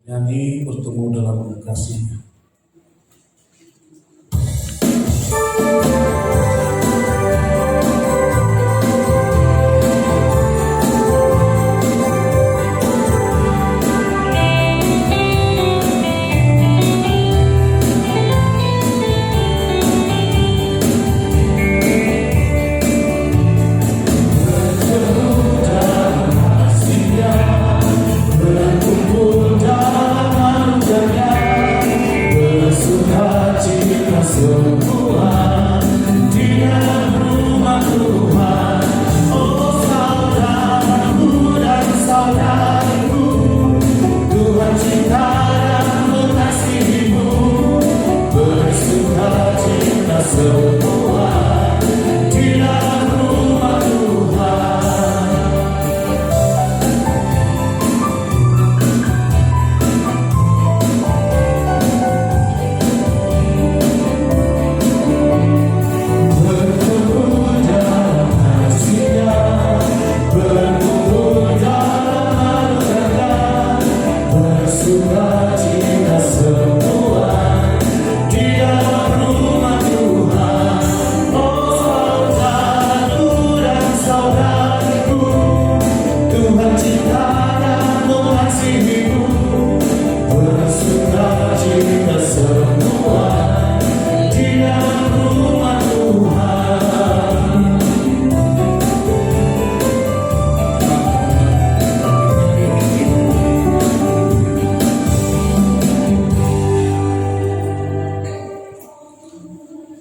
nyanyi bertemu dalam kasih.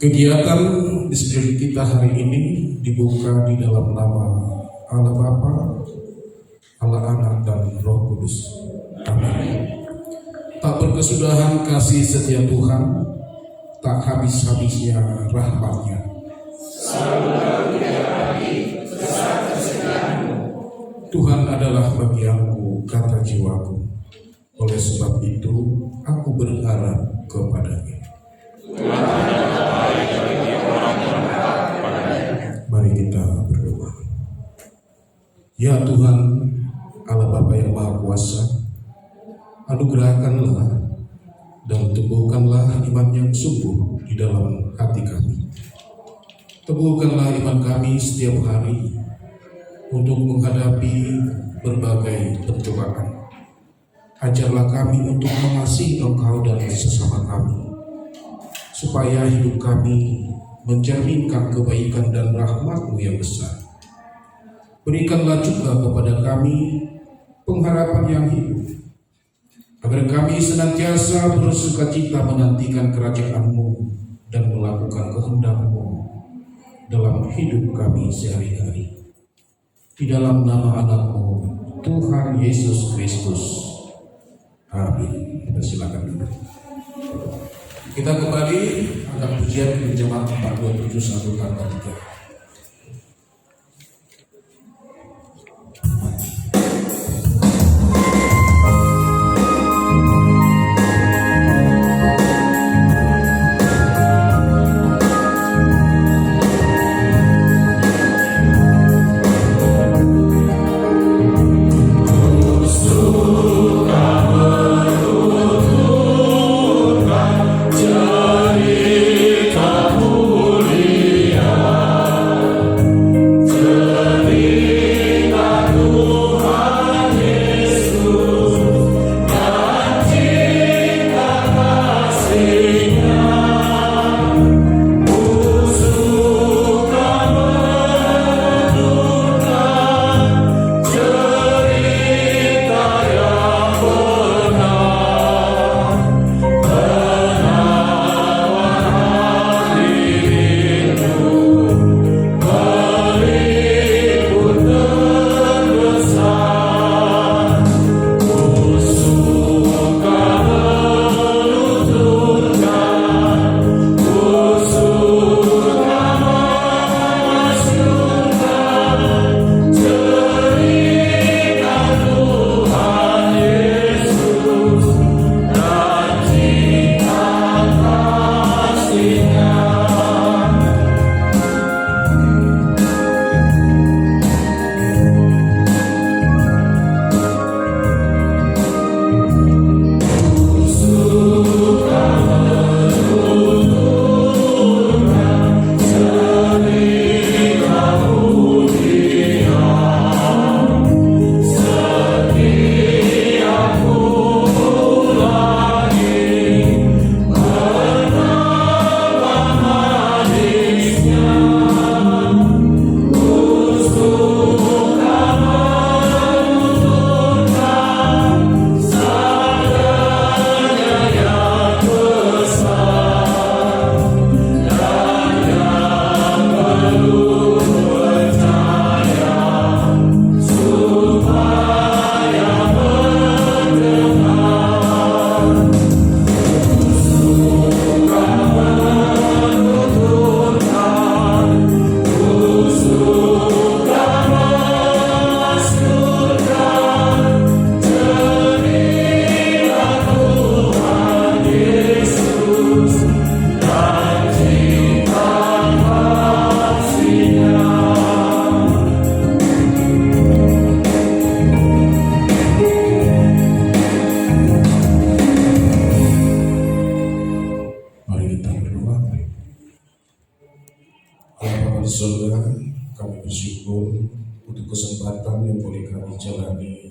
Kegiatan diskusi kita hari ini dibuka di dalam nama Allah Bapa, Allah Anak dan Roh Kudus. Amin. Tak berkesudahan kasih setia Tuhan, tak habis-habisnya rahmat-Nya. Tuhan adalah bagianku, kata jiwaku. Oleh sebab itu, aku berharap kepada-Nya. Mari kita berdoa. Ya Tuhan, Allah Bapa yang Maha Kuasa, anugerahkanlah dan teguhkanlah iman yang sungguh di dalam hati kami. Teguhkanlah iman kami setiap hari untuk menghadapi berbagai pencobaan. Ajarlah kami untuk mengasihi Engkau dan sesama kami, supaya hidup kami mencerminkan kebaikan dan rahmat-Mu yang besar. Berikanlah juga kepada kami pengharapan yang hidup, agar kami senantiasa bersukacita menantikan kerajaan-Mu dan melakukan kehendak-Mu dalam hidup kami sehari-hari. Di dalam nama Anak-Mu, Tuhan Yesus Kristus. Amin. Kita silakan duduk. Kita kembali akan pujian jemaat 427 kata 3. Cerita mulia jalani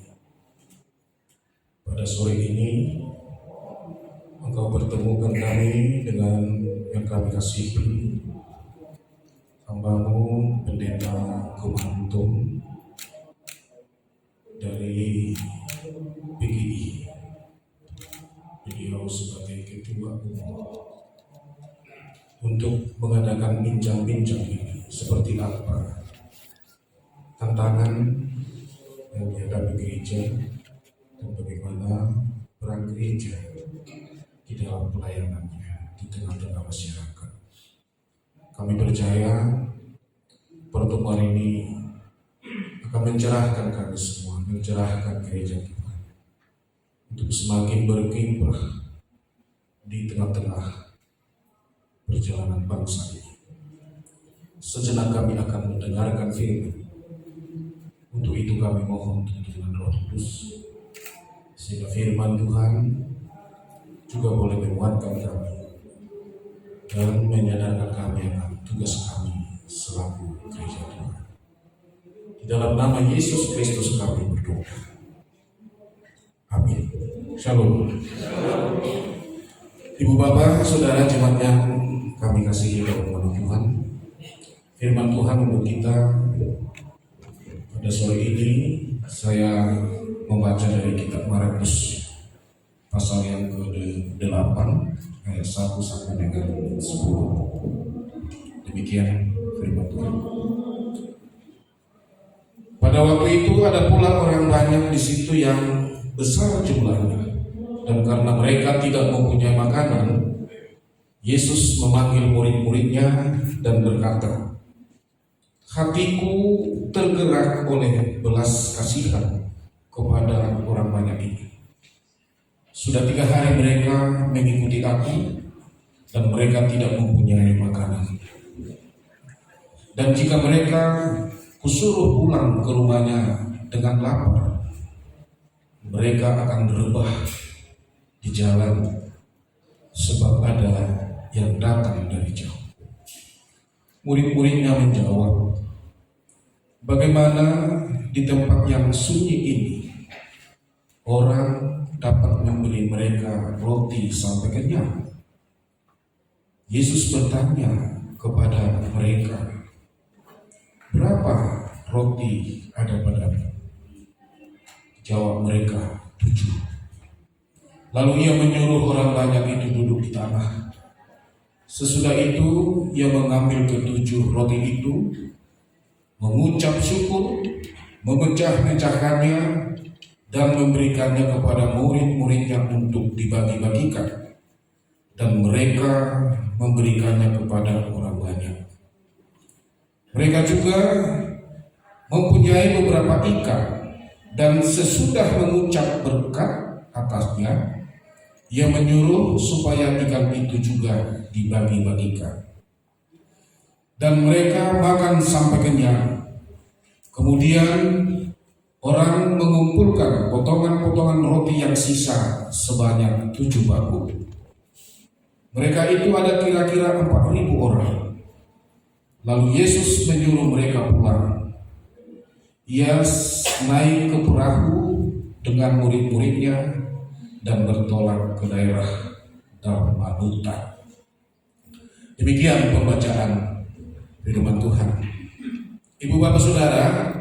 pada sore ini. Engkau pertemukan kami dengan yang kami kasihi, hamba-Mu Pendeta Kumantung dari PGI. Beliau sebagai ketua untuk mengadakan bincang-bincang ini, seperti apa tantangan yang dihadapi gereja dan bagaimana peran gereja di dalam pelayanannya di tengah-tengah masyarakat. Kami percaya pertemuan ini akan mencerahkan kami semua, mencerahkan gereja kita untuk semakin berkiprah di tengah-tengah perjalanan bangsa ini. Sejenak kami akan mendengarkan firman. Untuk itu kami mohon tuntunan Roh Kudus, sehingga firman Tuhan juga boleh menguatkan kami dan menyadarkan kami akan tugas kami selaku gereja Tuhan. Di dalam nama Yesus Kristus kami berdoa. Amin. Shalom. Ibu Bapak, Saudara jemaat yang kami kasihi dalam nama Tuhan, firman Tuhan untuk kita pada sore ini saya membaca dari kitab Markus pasal yang ke-8 ayat 1 sampai dengan 10. Demikian firman Tuhan. Pada waktu itu ada pula orang banyak di situ yang besar jumlahnya, dan karena mereka tidak mempunyai makanan, Yesus memanggil murid-muridnya dan berkata, "Hatiku tergerak oleh belas kasihan kepada orang banyak ini. Sudah 3 hari mereka mengikuti aku, dan mereka tidak mempunyai makanan. Dan jika mereka kusuruh pulang ke rumahnya dengan lapar, mereka akan berebah di jalan, sebab ada yang datang dari jauh." Murid-muridnya menjawab, "Bagaimana di tempat yang sunyi ini orang dapat memberi mereka roti sampai kenyang?" Yesus bertanya kepada mereka, "Berapa roti ada padamu?" Jawab mereka, 7. Lalu ia menyuruh orang banyak itu duduk di tanah. Sesudah itu ia mengambil ke-7 roti itu, mengucap syukur, memecah-mecahkannya, dan memberikannya kepada murid-muridnya untuk dibagi-bagikan, dan mereka memberikannya kepada orang banyak. Mereka juga mempunyai beberapa ikan, dan sesudah mengucap berkat atasnya, ia menyuruh supaya ikan itu juga dibagi-bagikan. Dan mereka makan sampai kenyang. Kemudian orang mengumpulkan potongan-potongan roti yang sisa sebanyak 7 bakul. Mereka itu ada kira-kira 4.000 orang. Lalu Yesus menyuruh mereka pulang. Ia naik ke perahu dengan murid-muridnya dan bertolak ke daerah Dalmanuta. Demikian pembacaan firman Tuhan. Ibu bapak saudara,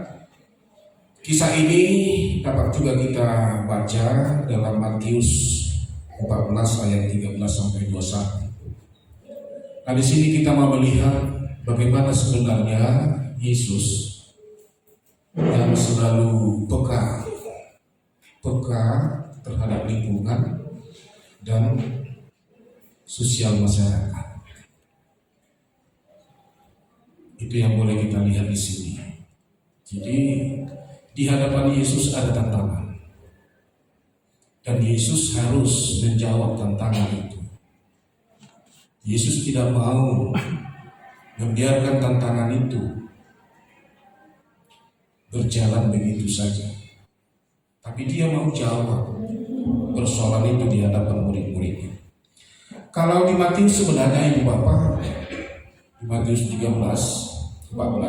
kisah ini dapat juga kita baca dalam Matius 14 ayat 13 sampai 21. Nah, di sini kita mau melihat bagaimana sebenarnya Yesus yang selalu peka terhadap lingkungan dan sosial masyarakat. Itu yang boleh kita lihat di sini. Jadi di hadapan Yesus ada tantangan, dan Yesus harus menjawab tantangan itu. Yesus tidak mau membiarkan tantangan itu berjalan begitu saja, tapi dia mau jawab persoalan itu di hadapan murid-muridnya. Kalau di Matius sebenarnya Ibu Bapak, di Matius 13, 14,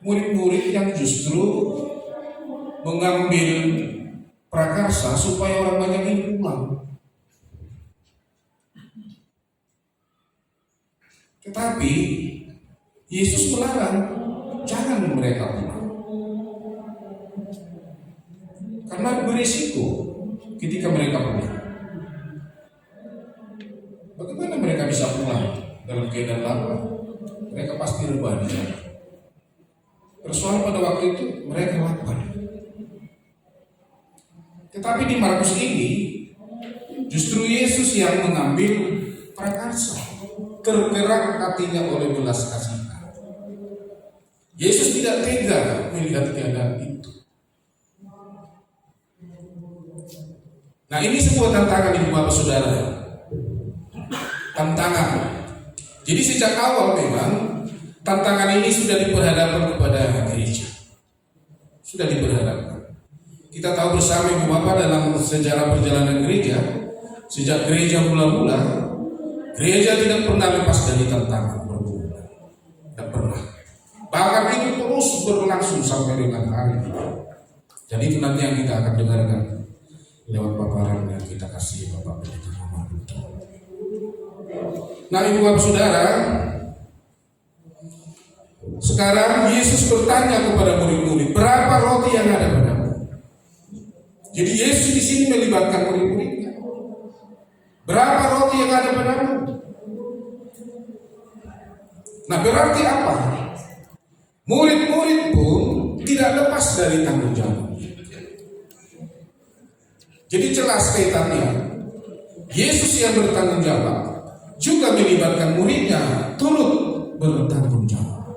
murid-murid yang justru mengambil prakarsa supaya orang banyak ini pulang. Tetapi Yesus melarang, jangan mereka pulang. Karena berisiko ketika mereka pulang. Bagaimana mereka bisa pulang dalam keadaan lapar? Mereka pasti rebahan. Persoalan pada waktu itu mereka lapar. Tetapi di Markus ini justru Yesus yang mengambil prakarsa, tergerak hatinya oleh belas kasihan. Yesus tidak tega melihat keadaan itu. Nah, ini sebuah tantangan ibu bapak saudara. Tantangan. Jadi sejak awal memang tantangan ini sudah diperhadapkan kepada gereja. Sudah diperhadapkan. Kita tahu bersama ibu bapak dalam sejarah perjalanan gereja, sejak gereja mula-mula, gereja tidak pernah lepas dari tantangan berbulan. Tidak pernah. Bahkan itu terus berlangsung sampai dengan hari ini. Jadi itu nanti yang kita akan dengarkan lewat paparan yang kita kasih Bapak Pendeta Muhammad Duto. Nah, ibu bapak saudara, sekarang Yesus bertanya kepada murid-murid, berapa roti yang ada padamu? Jadi Yesus di sini melibatkan murid-muridnya. Berapa roti yang ada padamu? Nah, berarti apa? Murid-murid pun tidak lepas dari tanggung jawab. Jadi jelas kaitannya. Yesus yang bertanggung jawab juga melibatkan muridnya turut bertanggung jawab,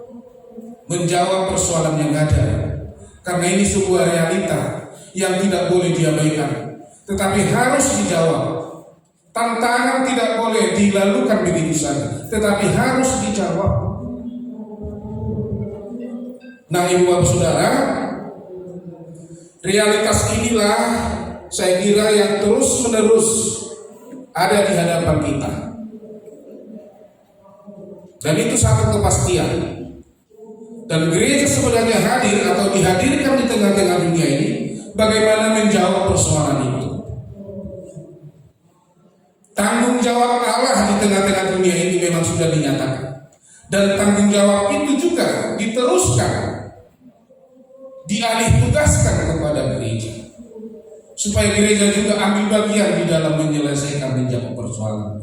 menjawab persoalan yang ada. Karena ini sebuah realita yang tidak boleh diabaikan, tetapi harus dijawab. Tantangan tidak boleh dilalukan begitu saja, tetapi harus dijawab. Nah, ibu bapak saudara, realitas inilah saya kira yang terus menerus ada di hadapan kita. Dan itu satu kepastian. Dan gereja sebenarnya hadir atau dihadirkan di tengah-tengah dunia ini bagaimana menjawab persoalan itu. Tanggung jawab Allah di tengah-tengah dunia ini memang sudah dinyatakan. Dan tanggung jawab itu juga diteruskan, dialih tugaskan kepada gereja. Supaya gereja juga ambil bagian di dalam menyelesaikan menjawab persoalan.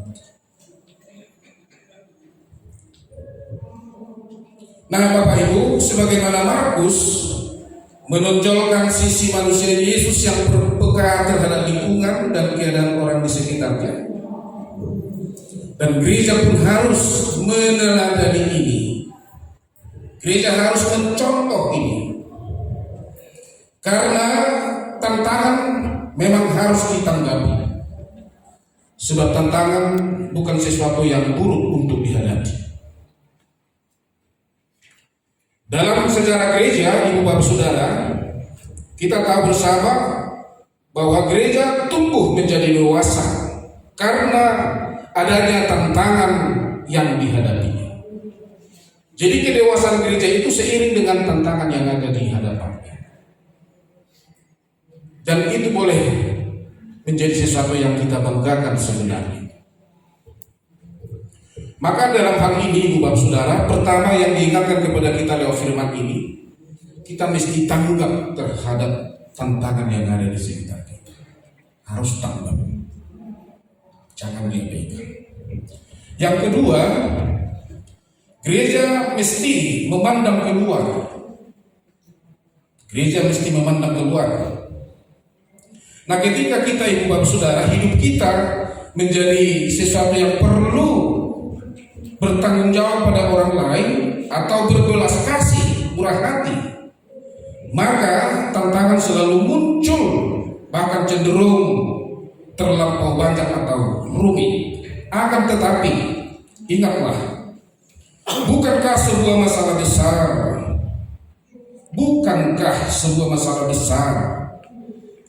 Nah, Bapak Ibu, sebagaimana Markus menonjolkan sisi manusia Yesus yang berpeka terhadap lingkungan dan keadaan orang di sekitarnya. Dan gereja pun harus meneladani ini. Gereja harus mencontoh ini. Karena tantangan memang harus ditanggapi. Sebab tantangan bukan sesuatu yang buruk untuk dihadapi. Dalam sejarah gereja, ibu bapak saudara, kita tahu bersama bahwa gereja tumbuh menjadi dewasa karena adanya tantangan yang dihadapinya. Jadi kedewasaan gereja itu seiring dengan tantangan yang ada di hadapannya. Dan itu boleh menjadi sesuatu yang kita banggakan sebenarnya. Maka dalam hal ini, ibu bapak saudara, pertama yang diingatkan kepada kita lewat firman ini, kita mesti tanggap terhadap tantangan yang ada di sekitar kita. Harus tanggap, jangan diabaikan. Yang kedua, gereja mesti memandang keluar. Gereja mesti memandang keluar. Nah, ketika kita, ibu bapak saudara, hidup kita menjadi sesuatu yang perlu bertanggung jawab pada orang lain atau berbelas kasih, murah hati, maka tantangan selalu muncul, bahkan cenderung terlampau banyak atau rumit. Akan tetapi, ingatlah, bukankah sebuah masalah besar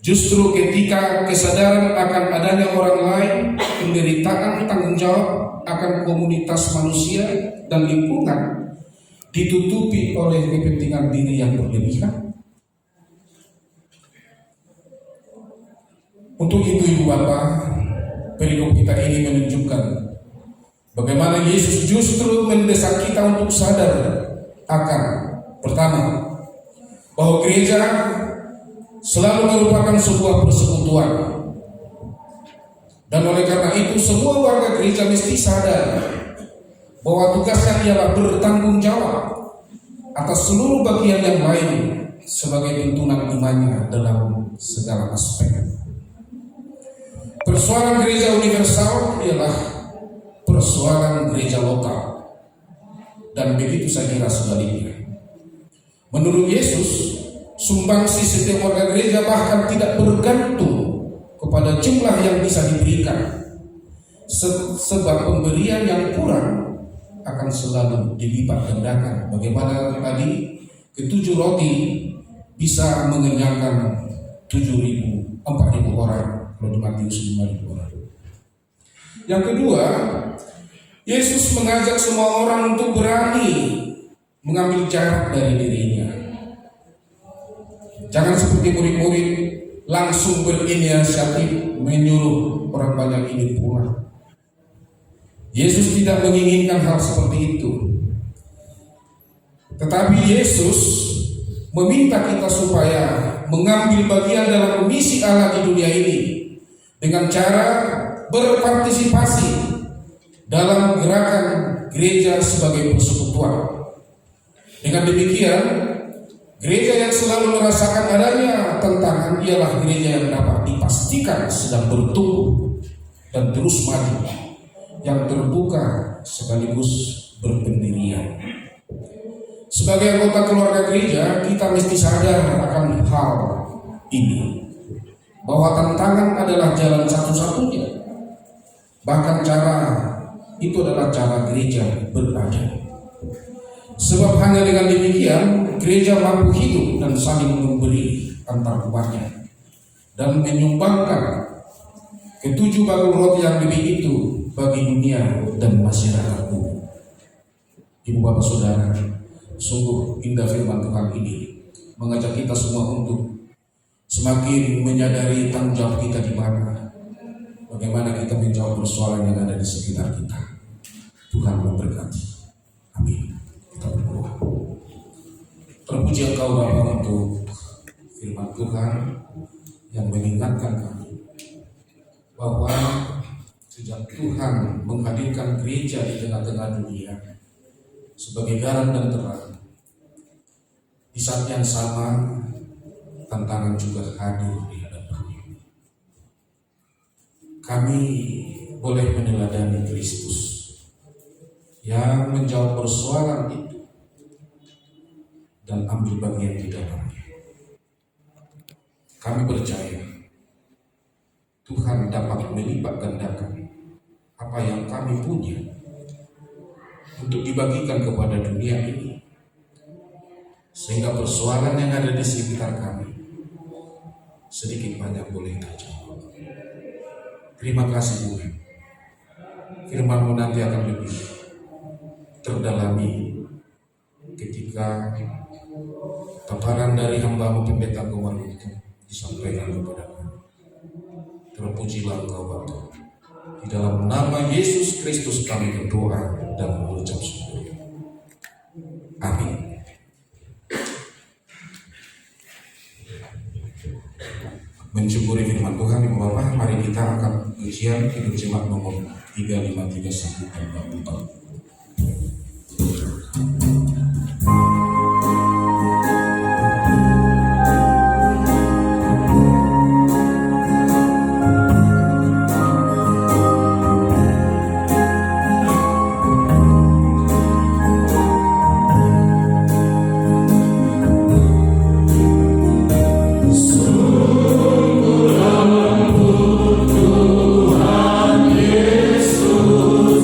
justru ketika kesadaran akan adanya orang lain, penderitaan, tanggung jawab akan komunitas manusia dan lingkungan ditutupi oleh kepentingan diri yang berlebihan. Untuk itu Ibu Bapak, perikop kita ini menunjukkan bagaimana Yesus justru mendesak kita untuk sadar akan, pertama, bahwa gereja selalu merupakan sebuah persekutuan. Dan oleh karena itu semua warga gereja mesti sadar bahwa tugasnya ialah bertanggung jawab atas seluruh bagian yang lain sebagai tuntunan imannya dalam segala aspek. Persoalan gereja universal ialah persoalan gereja lokal, dan begitu saya kira sebaliknya. Menurut Yesus, sumbangsi setiap warga gereja bahkan tidak bergantung kepada jumlah yang bisa diberikan, sebab pemberian yang kurang akan selalu dilipat gandakan. Bagaimana tadi 7 roti bisa mengenyangkan 4.000 orang, kalau di Matius 5.000 orang. Yang kedua, Yesus mengajak semua orang untuk berani mengambil jarak dari dirinya. Jangan seperti murid-murid langsung berinisiatif menyuruh orang banyak ini pulang. Yesus tidak menginginkan hal seperti itu. Tetapi Yesus meminta kita supaya mengambil bagian dalam misi Allah di dunia ini dengan cara berpartisipasi dalam gerakan gereja sebagai persekutuan. Dengan demikian, gereja yang selalu merasakan adanya tantangan ialah gereja yang dapat dipastikan sedang bertumbuh dan terus maju, yang terbuka sekaligus berpendirian. Sebagai anggota keluarga gereja, kita mesti sadar akan hal ini, bahwa tantangan adalah jalan satu-satunya. Bahkan cara itu adalah cara gereja berada. Sebab hanya dengan demikian gereja mampu hidup dan saling memberi antar umatnya dan menyumbangkan 7 bakul roti yang lebih itu bagi dunia dan masyarakat umum. Ibu bapak saudara, sungguh indah firman Tuhan ini mengajak kita semua untuk semakin menyadari tanggung jawab kita di mana, bagaimana kita menjawab persoalan yang ada di sekitar kita. Tuhan memberkati. Amin. Kita berdoa. Terpuji Engkau Bapa untuk firman Tuhan yang mengingatkan kami bahwa sejak Tuhan menghadirkan gereja di tengah-tengah dunia sebagai garam dan terang, di saat yang sama tantangan juga hadir di hadapannya. Kami boleh meneladani Kristus yang menjawab persoalan itu dan ambil bagian di dalamnya. Kami percaya Tuhan dapat melipat gandakan apa yang kami punya untuk dibagikan kepada dunia ini, sehingga persoalan yang ada di sekitar kami sedikit banyak boleh terjawab. Terima kasih Tuhan. Firman-Mu nanti akan lebih terdalami ketika paparan dari hamba-Mu Pendeta Komar itu disampaikan kepada kami. Terpujilah Engkau Bapa. Di dalam nama Yesus Kristus kami berdoa dan mengucap syukur. Amin. Mensyukuri firman Tuhan, Ibu Bapak, mari kita akan ujian hidup jemaat nomor 3531 dan 44. Tuhan Yesus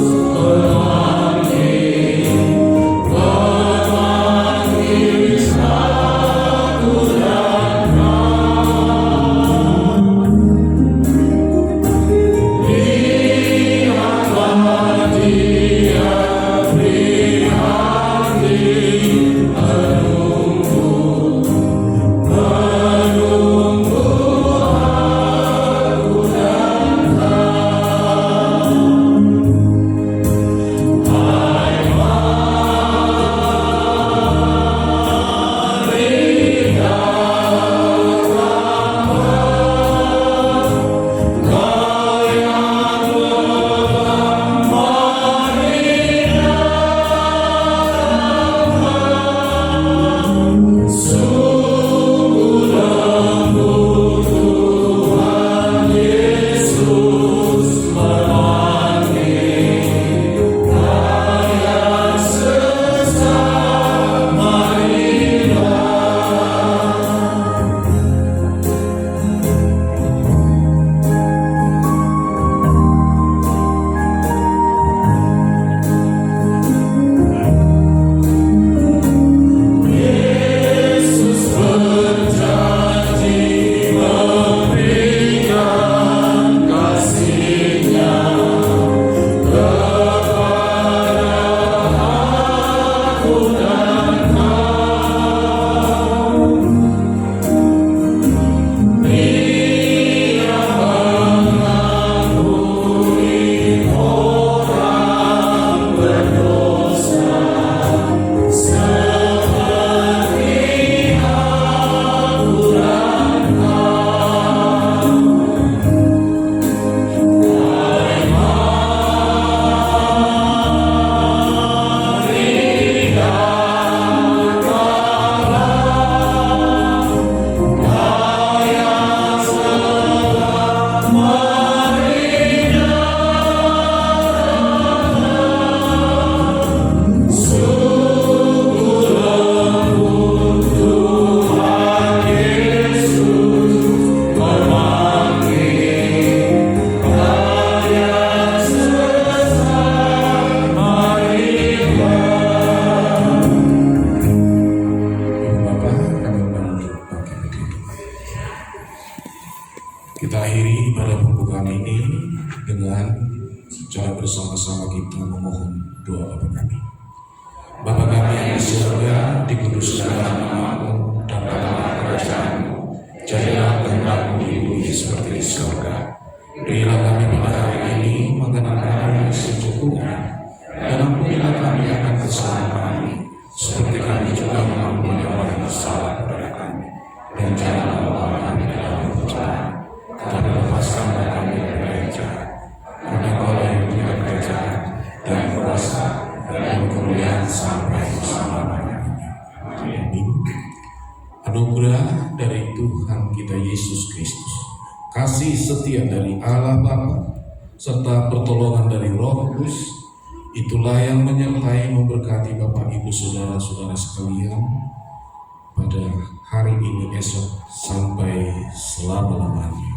Kita akhiri ibadah pembukaan ini dengan secara bersama-sama kita memohon doa Bapa kami. Bapa kami yang di surga, dikuduskanlah namamu, datanglah kerajaanmu, jadilah kehendak-Mu di bumi seperti di surga. Berilah kami pada hari ini makanan kami yang secukupnya, dan ampunilah kami akan kesalahan kami, seperti kami juga mengampuni orang yang bersalah kepada kami. Dan janganlah membawa kami ke dalam pencobaan, tetapi lepaskanlah kami dari jahat. Karena Kaulah yang punya kerajaan dan kuasa dan kemuliaan sampai selama-lamanya. Amin. Anugerah dari Tuhan kita Yesus Kristus, kasih setia dari Allah Bapa, serta pertolongan dari Roh Kudus, itulah yang menyertai memberkati Bapak Ibu Saudara-saudara sekalian pada hari ini, esok, sampai selama-lamanya.